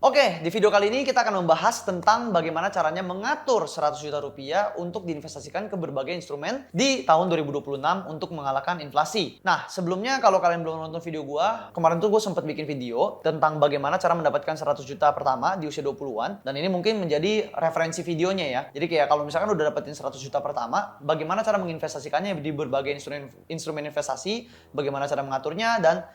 Oke, di video kali ini kita akan membahas tentang bagaimana caranya mengatur 100 juta rupiah untuk diinvestasikan ke berbagai instrumen di tahun 2026 untuk mengalahkan inflasi. Nah, sebelumnya kalau kalian belum nonton video gua, kemarin tuh gue sempat bikin video tentang bagaimana cara mendapatkan 100 juta pertama di usia 20-an, dan ini mungkin menjadi referensi videonya ya. Jadi kayak kalau misalkan udah dapetin 100 juta pertama, bagaimana cara menginvestasikannya di berbagai instrumen investasi, bagaimana cara mengaturnya, dan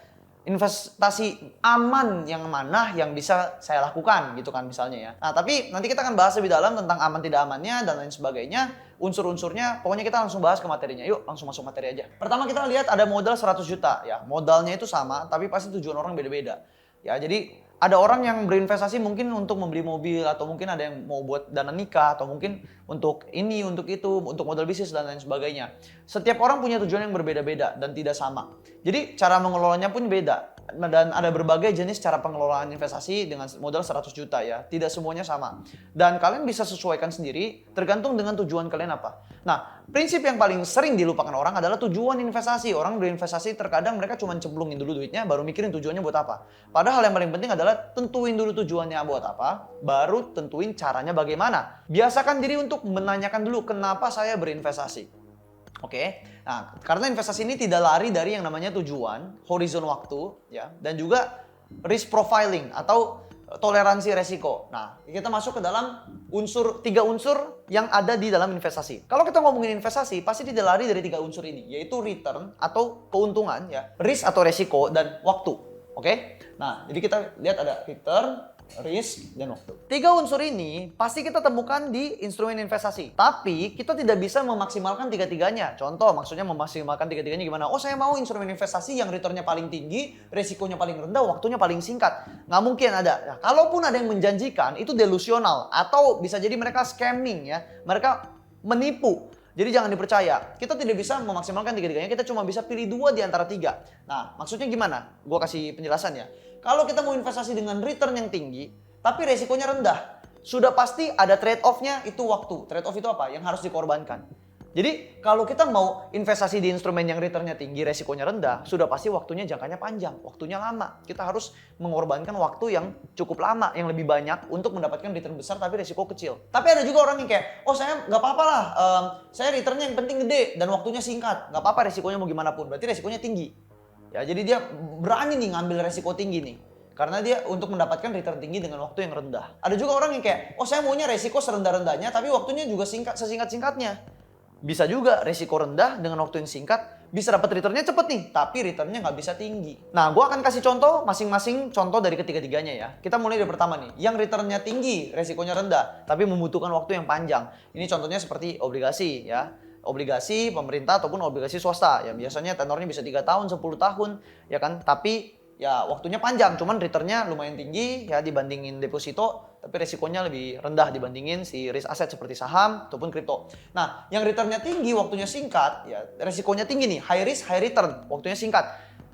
investasi aman yang mana yang bisa saya lakukan gitu kan misalnya ya. Nah, tapi nanti kita akan bahas lebih dalam tentang aman tidak amannya dan lain sebagainya, unsur-unsurnya. Pokoknya kita langsung bahas ke materinya. Yuk, langsung masuk materi aja. Pertama kita lihat ada modal 100 juta ya. Modalnya itu sama, tapi pasti tujuan orang beda-beda. Ya, jadi ada orang yang berinvestasi mungkin untuk membeli mobil, atau mungkin ada yang mau buat dana nikah, atau mungkin untuk ini, untuk itu, untuk modal bisnis dan lain sebagainya. Setiap orang punya tujuan yang berbeda-beda dan tidak sama. Jadi cara mengelolanya pun beda. Dan ada berbagai jenis cara pengelolaan investasi dengan modal 100 juta ya. Tidak semuanya sama. Dan kalian bisa sesuaikan sendiri tergantung dengan tujuan kalian apa. Nah, prinsip yang paling sering dilupakan orang adalah tujuan investasi. Orang berinvestasi terkadang mereka cuma cemplungin dulu duitnya, baru mikirin tujuannya buat apa. Padahal yang paling penting adalah tentuin dulu tujuannya buat apa, baru tentuin caranya bagaimana. Biasakan diri untuk menanyakan dulu kenapa saya berinvestasi. Oke, nah karena investasi ini tidak lari dari yang namanya tujuan, horizon waktu, ya, dan juga risk profiling atau toleransi resiko. Nah, kita masuk ke dalam tiga unsur yang ada di dalam investasi. Kalau kita ngomongin investasi, pasti tidak lari dari tiga unsur ini, yaitu return atau keuntungan, ya, risk atau resiko, dan waktu. Oke, nah jadi kita lihat ada return, risk, dan waktu. Tiga unsur ini pasti kita temukan di instrumen investasi. Tapi kita tidak bisa memaksimalkan tiga-tiganya. Contoh, maksudnya memaksimalkan tiga-tiganya gimana? Oh, saya mau instrumen investasi yang returnnya paling tinggi, resikonya paling rendah, waktunya paling singkat. Nggak mungkin ada. Nah, kalaupun ada yang menjanjikan, itu delusional. Atau bisa jadi mereka scamming ya. Mereka menipu. Jadi jangan dipercaya. Kita tidak bisa memaksimalkan tiga-tiganya. Kita cuma bisa pilih dua di antara tiga. Nah, maksudnya gimana? Gua kasih penjelasan ya. Kalau kita mau investasi dengan return yang tinggi, tapi resikonya rendah, sudah pasti ada trade-off-nya, itu waktu. Trade-off itu apa? Yang harus dikorbankan. Jadi kalau kita mau investasi di instrumen yang return-nya tinggi, resikonya rendah, sudah pasti waktunya jangkanya panjang, waktunya lama. Kita harus mengorbankan waktu yang cukup lama, yang lebih banyak untuk mendapatkan return besar tapi resiko kecil. Tapi ada juga orang yang kayak, oh saya nggak apa-apa lah, saya return-nya yang penting gede dan waktunya singkat. Nggak apa-apa resikonya mau gimana pun, berarti resikonya tinggi. Ya, jadi dia berani nih ngambil resiko tinggi nih. Karena dia untuk mendapatkan return tinggi dengan waktu yang rendah. Ada juga orang yang kayak, oh saya maunya resiko serendah-rendahnya tapi waktunya juga sesingkat-singkatnya. Bisa juga resiko rendah dengan waktu yang singkat, bisa dapat returnnya cepet nih, tapi returnnya nggak bisa tinggi. Nah, gue akan kasih contoh masing-masing contoh dari ketiga-tiganya ya. Kita mulai dari pertama nih, yang returnnya tinggi, resikonya rendah, tapi membutuhkan waktu yang panjang. Ini contohnya seperti obligasi ya. Obligasi pemerintah ataupun obligasi swasta ya, biasanya tenornya bisa 3 tahun, 10 tahun ya kan, tapi ya waktunya panjang, cuman returnnya lumayan tinggi ya dibandingin deposito, tapi resikonya lebih rendah dibandingin si risk aset seperti saham ataupun kripto. Nah, yang returnnya tinggi, waktunya singkat ya, resikonya tinggi nih, high risk high return, waktunya singkat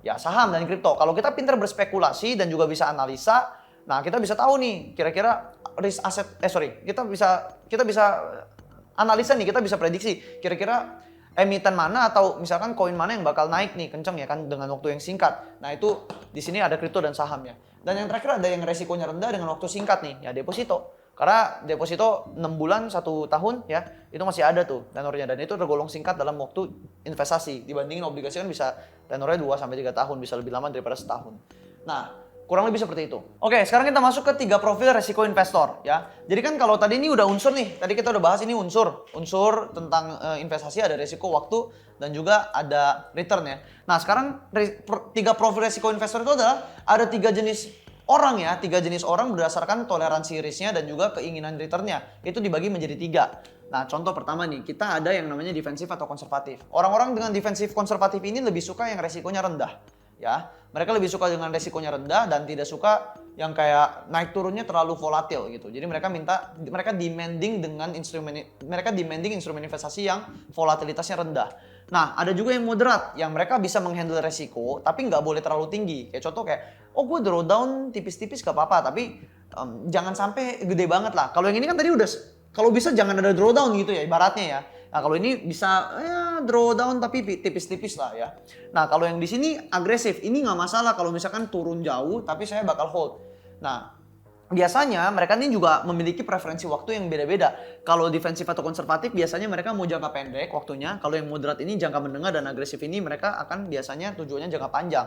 ya, saham dan kripto. Kalau kita pintar berspekulasi dan juga bisa analisa, nah kita bisa tahu nih kira-kira risk aset kita bisa analisa nih, kita bisa prediksi kira-kira emiten mana atau misalkan koin mana yang bakal naik nih kenceng ya kan dengan waktu yang singkat. Nah, itu di sini ada kripto dan saham ya. Dan yang terakhir ada yang resikonya rendah dengan waktu singkat nih, ya deposito. Karena deposito 6 bulan 1 tahun ya, itu masih ada tuh tenornya, dan itu tergolong singkat dalam waktu investasi. Dibandingin obligasi kan bisa tenornya 2 sampai 3 tahun, bisa lebih lama daripada setahun. Nah, kurang lebih seperti itu. Oke, sekarang kita masuk ke 3 profil resiko investor ya. Jadi kan kalau tadi ini udah unsur nih, tadi kita udah bahas ini unsur tentang investasi, ada resiko, waktu, dan juga ada return ya. Nah, sekarang 3 profil resiko investor itu adalah ada 3 jenis orang ya, 3 jenis orang berdasarkan toleransi risknya dan juga keinginan returnnya. Itu dibagi menjadi 3. Nah, contoh pertama nih, kita ada yang namanya defensif atau konservatif. Orang-orang dengan defensif konservatif ini lebih suka yang resikonya rendah. Ya, mereka lebih suka dengan resikonya rendah dan tidak suka yang kayak naik turunnya terlalu volatil gitu. Jadi mereka demanding instrumen investasi yang volatilitasnya rendah. Nah, ada juga yang moderat yang mereka bisa menghandle resiko tapi nggak boleh terlalu tinggi. Kayak contoh kayak, oh gue drawdown tipis-tipis gak apa-apa, tapi jangan sampai gede banget lah. Kalau yang ini kan tadi udah, kalau bisa jangan ada drawdown gitu ya ibaratnya ya. Nah, kalau ini bisa drawdown tapi tipis-tipis lah ya. Nah, kalau yang di sini agresif, ini nggak masalah kalau misalkan turun jauh tapi saya bakal hold. Nah, biasanya mereka ini juga memiliki preferensi waktu yang beda-beda. Kalau defensif atau konservatif biasanya mereka mau jangka pendek waktunya. Kalau yang moderat ini jangka menengah dan agresif ini mereka akan biasanya tujuannya jangka panjang.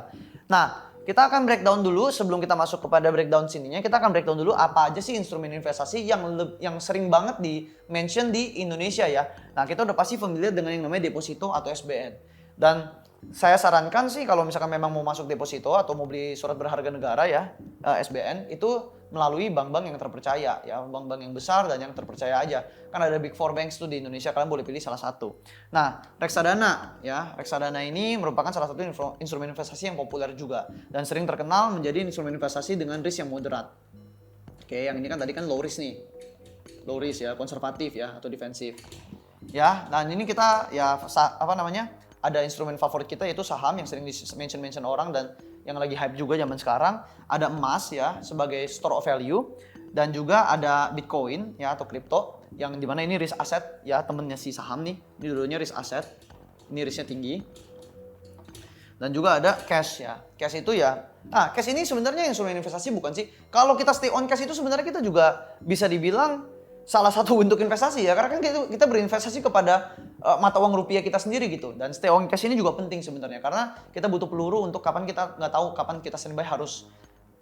Nah, kita akan breakdown dulu sebelum kita masuk kepada breakdown sininya. Kita akan breakdown dulu apa aja sih instrumen investasi yang sering banget di mention di Indonesia ya. Nah, kita udah pasti familiar dengan yang namanya deposito atau SBN. Dan saya sarankan sih kalau misalkan memang mau masuk deposito atau mau beli surat berharga negara ya, SBN itu melalui bank-bank yang terpercaya ya, bank-bank yang besar dan yang terpercaya aja. Kan ada Big Four Banks tuh di Indonesia, kalian boleh pilih salah satu. Nah, reksadana ya, reksadana ini merupakan salah satu instrumen investasi yang populer juga dan sering terkenal menjadi instrumen investasi dengan risk yang moderat. Oke, yang ini kan tadi kan low risk nih. Low risk ya, konservatif ya atau defensif. Ya, dan ini kita ya ada instrumen favorit kita yaitu saham yang sering di-mention orang dan yang lagi hype juga zaman sekarang. Ada emas ya sebagai store of value dan juga ada Bitcoin ya atau kripto yang dimana ini risk asset ya, temennya si saham nih. Ini dulunya risk asset. Ini risknya tinggi. Dan juga ada cash ya. Cash itu ya, cash ini sebenarnya instrumen investasi bukan sih? Kalau kita stay on cash itu sebenarnya kita juga bisa dibilang salah satu bentuk investasi ya, karena kan kita berinvestasi kepada mata uang rupiah kita sendiri gitu. Dan stay on cash ini juga penting sebenarnya karena kita butuh peluru untuk kapan kita nggak tahu kapan kita standby harus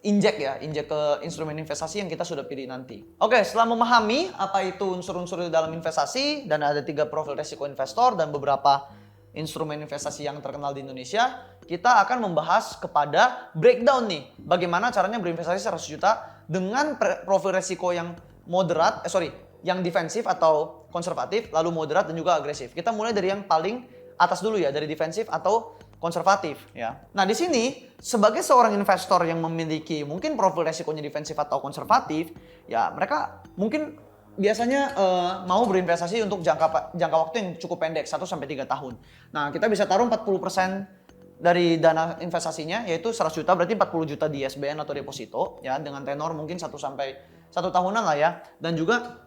injek ke instrumen investasi yang kita sudah pilih nanti. Oke, setelah memahami apa itu unsur-unsur dalam investasi dan ada 3 profil resiko investor dan beberapa instrumen investasi yang terkenal di Indonesia, kita akan membahas kepada breakdown nih, bagaimana caranya berinvestasi 100 juta dengan profil resiko yang moderat, yang defensif atau konservatif, lalu moderat dan juga agresif. Kita mulai dari yang paling atas dulu ya, dari defensif atau konservatif ya. Nah, di sini sebagai seorang investor yang memiliki mungkin profil resikonya defensif atau konservatif, ya mereka mungkin biasanya mau berinvestasi untuk jangka waktu yang cukup pendek 1 sampai 3 tahun. Nah, kita bisa taruh 40% dari dana investasinya yaitu 100 juta berarti 40 juta di SBN atau deposito ya dengan tenor mungkin 1 sampai 1 tahunan lah ya, dan juga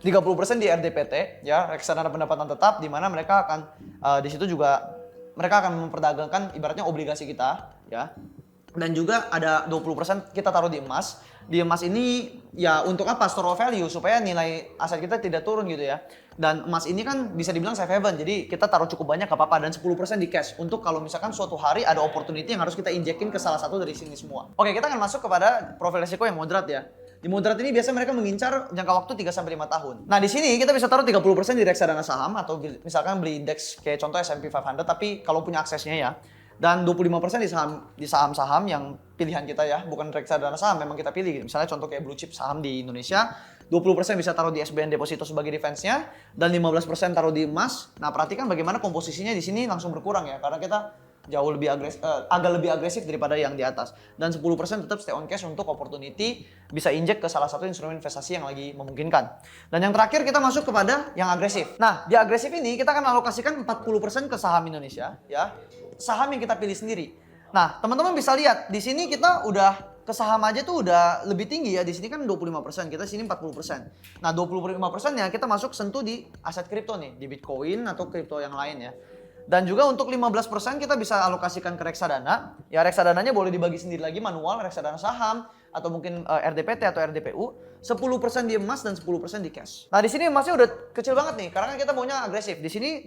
30% di RDPT ya, reksadana pendapatan tetap, di mana mereka akan di situ juga mereka akan memperdagangkan ibaratnya obligasi kita ya. Dan juga ada 20% kita taruh di emas. Di emas ini ya untuk apa? Store of value supaya nilai aset kita tidak turun gitu ya. Dan emas ini kan bisa dibilang safe haven. Jadi kita taruh cukup banyak gak apa-apa, dan 10% di cash untuk kalau misalkan suatu hari ada opportunity yang harus kita injekin ke salah satu dari sini semua. Oke, kita akan masuk kepada profil resiko yang moderat ya. Di moderat ini biasanya mereka mengincar jangka waktu 3 sampai 5 tahun. Nah, di sini kita bisa taruh 30% di reksadana saham atau misalkan beli indeks kayak contoh S&P 500 tapi kalau punya aksesnya ya. Dan 25% di saham-saham yang pilihan kita ya, bukan reksadana saham memang kita pilih. Misalnya contoh kayak blue chip saham di Indonesia, 20% bisa taruh di SBN deposito sebagai defense-nya dan 15% taruh di emas. Nah, perhatikan bagaimana komposisinya di sini langsung berkurang ya karena kita jauh lebih agak lebih agresif daripada yang di atas. Dan 10% tetap stay on cash untuk opportunity bisa injek ke salah satu instrumen investasi yang lagi memungkinkan. Dan yang terakhir kita masuk kepada yang agresif. Nah, di agresif ini kita akan alokasikan 40% ke saham Indonesia ya. Saham yang kita pilih sendiri. Nah, teman-teman bisa lihat di sini kita udah ke saham aja tuh udah lebih tinggi ya. Di sini kan 25%, kita sini 40%. Nah, 25%-nya kita masuk sentuh di aset kripto nih, di Bitcoin atau kripto yang lain ya. Dan juga untuk 15% kita bisa alokasikan ke reksadana. Ya, reksadananya boleh dibagi sendiri lagi manual, reksadana saham atau mungkin RDPT atau RDPU. 10% di emas dan 10% di cash. Nah, di sini emasnya udah kecil banget nih karena kan kita maunya agresif. Di sini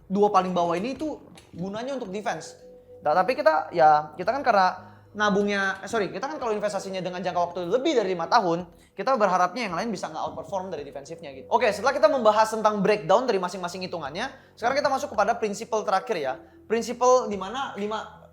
dua paling bawah ini itu gunanya untuk defense. Nah, tapi kita kan karena kita kan kalau investasinya dengan jangka waktu lebih dari 5 tahun, kita berharapnya yang lain bisa nge-outperform dari defensifnya gitu. Oke, setelah kita membahas tentang breakdown dari masing-masing hitungannya, sekarang kita masuk kepada prinsipal terakhir ya. Prinsipal di mana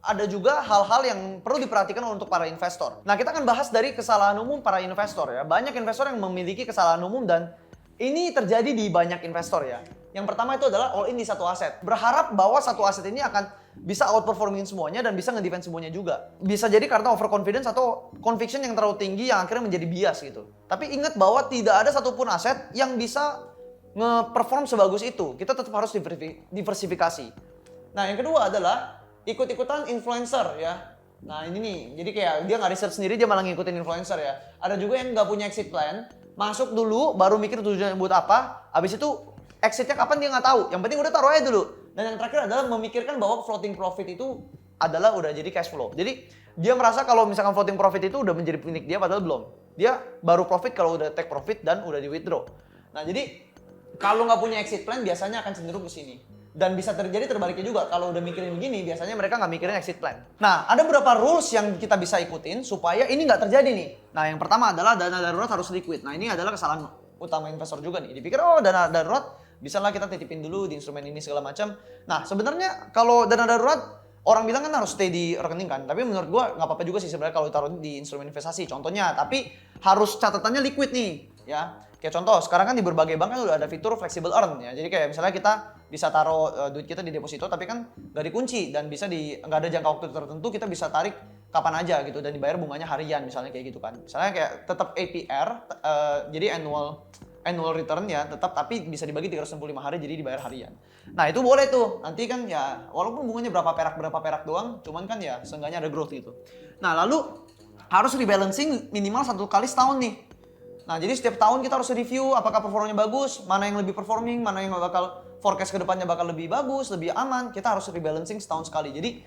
ada juga hal-hal yang perlu diperhatikan untuk para investor. Nah, kita akan bahas dari kesalahan umum para investor ya. Banyak investor yang memiliki kesalahan umum dan ini terjadi di banyak investor ya. Yang pertama itu adalah all in di satu aset. Berharap bahwa satu aset ini akan bisa outperforming semuanya dan bisa nge-defense semuanya juga. Bisa jadi karena overconfidence atau conviction yang terlalu tinggi yang akhirnya menjadi bias gitu. Tapi ingat bahwa tidak ada satupun aset yang bisa nge-perform sebagus itu. Kita tetap harus diversifikasi. Nah, yang kedua adalah ikut-ikutan influencer ya. Nah, ini nih, jadi kayak dia nggak research sendiri, dia malah ngikutin influencer ya. Ada juga yang nggak punya exit plan, masuk dulu baru mikir tujuannya buat apa, habis itu exitnya kapan dia nggak tahu. Yang penting udah taruh aja dulu. Dan yang terakhir adalah memikirkan bahwa floating profit itu adalah udah jadi cash flow. Jadi dia merasa kalau misalkan floating profit itu udah menjadi milik dia, padahal belum. Dia baru profit kalau udah take profit dan udah di withdraw. Nah jadi kalau nggak punya exit plan biasanya akan cenderung ke sini. Dan bisa terjadi terbaliknya juga. Kalau udah mikirin begini, biasanya mereka nggak mikirin exit plan. Nah, ada beberapa rules yang kita bisa ikutin supaya ini nggak terjadi nih. Nah, yang pertama adalah dana darurat harus liquid. Nah, ini adalah kesalahan utama investor juga nih. Dipikir, oh dana darurat, bisa lah kita titipin dulu di instrumen ini segala macam. Nah, sebenarnya kalau dana darurat, orang bilang kan harus stay di rekening kan. Tapi menurut gua nggak apa-apa juga sih sebenarnya kalau taruh di instrumen investasi. Contohnya, tapi harus catatannya liquid nih. Ya, kayak contoh, sekarang kan di berbagai bank kan udah ada fitur flexible earn ya. Jadi kayak misalnya kita bisa taruh duit kita di deposito tapi kan nggak dikunci dan bisa nggak ada jangka waktu tertentu, kita bisa tarik kapan aja gitu dan dibayar bunganya harian misalnya kayak gitu kan. Misalnya kayak tetap APR, jadi annual return ya tetap, tapi bisa dibagi 365 hari jadi dibayar harian. Nah itu boleh tuh, nanti kan ya walaupun bunganya berapa perak doang, cuman kan ya seenggaknya ada growth gitu. Nah lalu harus rebalancing minimal 1 kali setahun nih. Nah, jadi setiap tahun kita harus review apakah performanya bagus, mana yang lebih performing, mana yang bakal forecast ke depannya bakal lebih bagus, lebih aman. Kita harus rebalancing setahun sekali. Jadi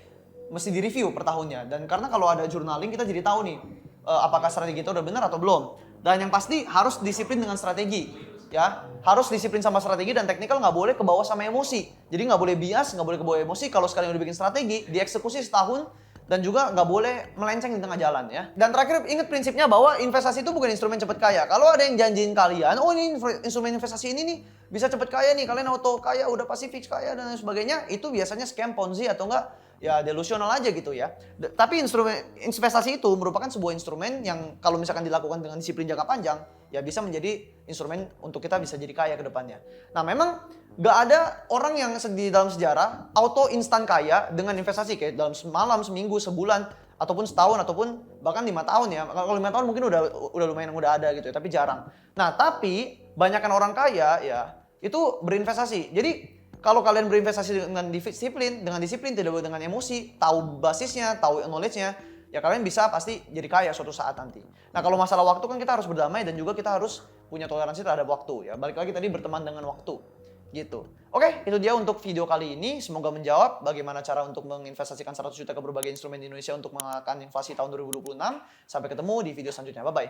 mesti direview per tahunnya. Dan karena kalau ada journaling kita jadi tahu nih apakah strategi kita udah benar atau belum. Dan yang pasti harus disiplin dengan strategi. Ya, harus disiplin sama strategi dan teknikal nggak boleh kebawa sama emosi. Jadi nggak boleh bias, nggak boleh kebawa emosi. Kalau sekali udah bikin strategi, dieksekusi setahun, dan juga nggak boleh melenceng di tengah jalan ya. Dan terakhir ingat prinsipnya bahwa investasi itu bukan instrumen cepet kaya. Kalau ada yang janjiin kalian, oh ini instrumen investasi ini nih bisa cepet kaya nih, kalian auto kaya, udah pasti fix kaya dan lain sebagainya, itu biasanya scam Ponzi atau enggak ya delusional aja gitu ya. Tapi instrumen investasi itu merupakan sebuah instrumen yang kalau misalkan dilakukan dengan disiplin jangka panjang, ya bisa menjadi instrumen untuk kita bisa jadi kaya ke depannya. Nah memang gak ada orang yang di dalam sejarah auto instan kaya dengan investasi kayak dalam semalam, seminggu, sebulan, ataupun setahun, ataupun bahkan 5 tahun ya. Kalau 5 tahun mungkin udah lumayan udah ada gitu ya, tapi jarang. Nah tapi banyakkan orang kaya ya itu berinvestasi. Jadi kalau kalian berinvestasi dengan disiplin tidak dengan emosi, tahu basisnya, tahu knowledge-nya, ya kalian bisa pasti jadi kaya suatu saat nanti. Nah kalau masalah waktu kan kita harus berdamai dan juga kita harus punya toleransi terhadap waktu ya. Balik lagi tadi berteman dengan waktu. Gitu. Oke, itu dia untuk video kali ini. Semoga menjawab bagaimana cara untuk menginvestasikan 100 juta ke berbagai instrumen di Indonesia untuk mengalahkan inflasi tahun 2026. Sampai ketemu di video selanjutnya. Bye-bye.